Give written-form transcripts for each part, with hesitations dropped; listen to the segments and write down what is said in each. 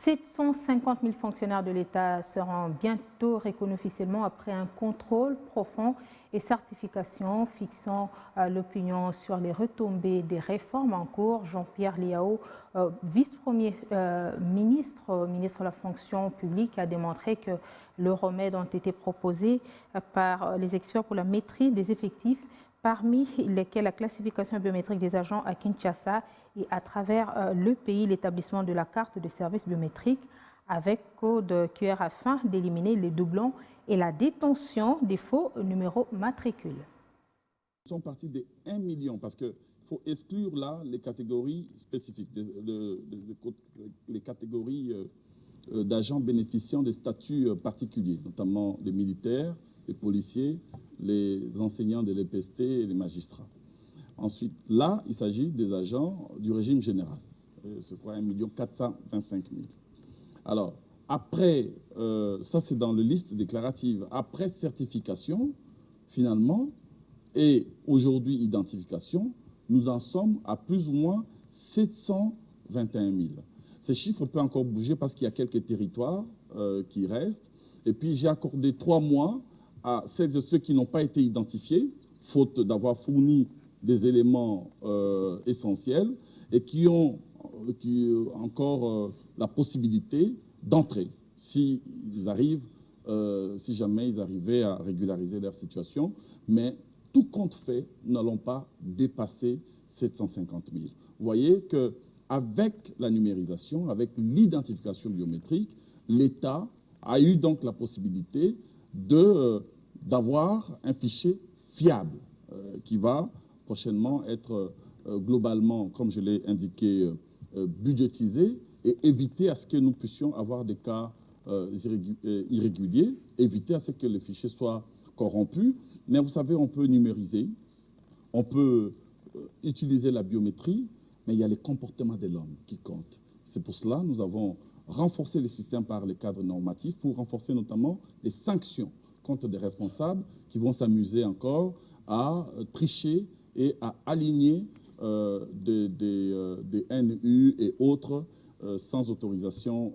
750 000 fonctionnaires de l'État seront bientôt reconnus officiellement après un contrôle profond et certification fixant l'opinion sur les retombées des réformes en cours. Jean-Pierre Liao, vice-premier ministre de la fonction publique, a démontré que le remède ont été proposés par les experts pour la maîtrise des effectifs, parmi lesquels la classification biométrique des agents à Kinshasa et à travers le pays, l'établissement de la carte de service biométrique avec code QR afin d'éliminer les doublons et la détention des faux numéros matricules. Ils sont partis de 1 million parce qu'il faut exclure là les catégories spécifiques, les catégories d'agents bénéficiant de statuts particuliers, notamment les militaires, les policiers, les enseignants de l'EPST et les magistrats. Ensuite, là, il s'agit des agents du régime général. Je crois 1 425 000. Alors, après, ça c'est dans la liste déclarative. Après certification, finalement, et aujourd'hui identification, nous en sommes à plus ou moins 721 000. Ces chiffres peuvent encore bouger parce qu'il y a quelques territoires qui restent. Et puis, j'ai accordé 3 mois à celles et ceux qui n'ont pas été identifiés, faute d'avoir fourni des éléments essentiels et qui ont encore la possibilité d'entrer si jamais ils arrivaient à régulariser leur situation. Mais tout compte fait, nous n'allons pas dépasser 750 000. Vous voyez qu'avec la numérisation, avec l'identification biométrique, l'État a eu donc la possibilité d'avoir un fichier fiable qui va prochainement être globalement, comme je l'ai indiqué, budgétisé et éviter à ce que nous puissions avoir des cas irréguliers, éviter à ce que le fichier soit corrompu. Mais vous savez, on peut numériser, on peut utiliser la biométrie, mais il y a les comportements de l'homme qui comptent. C'est pour cela que nous avons renforcé les systèmes par les cadres normatifs pour renforcer notamment les sanctions contre des responsables qui vont s'amuser encore à tricher et à aligner des NU et autres sans autorisation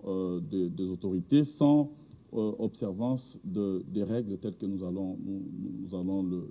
des autorités, sans observance des règles telles que nous allons le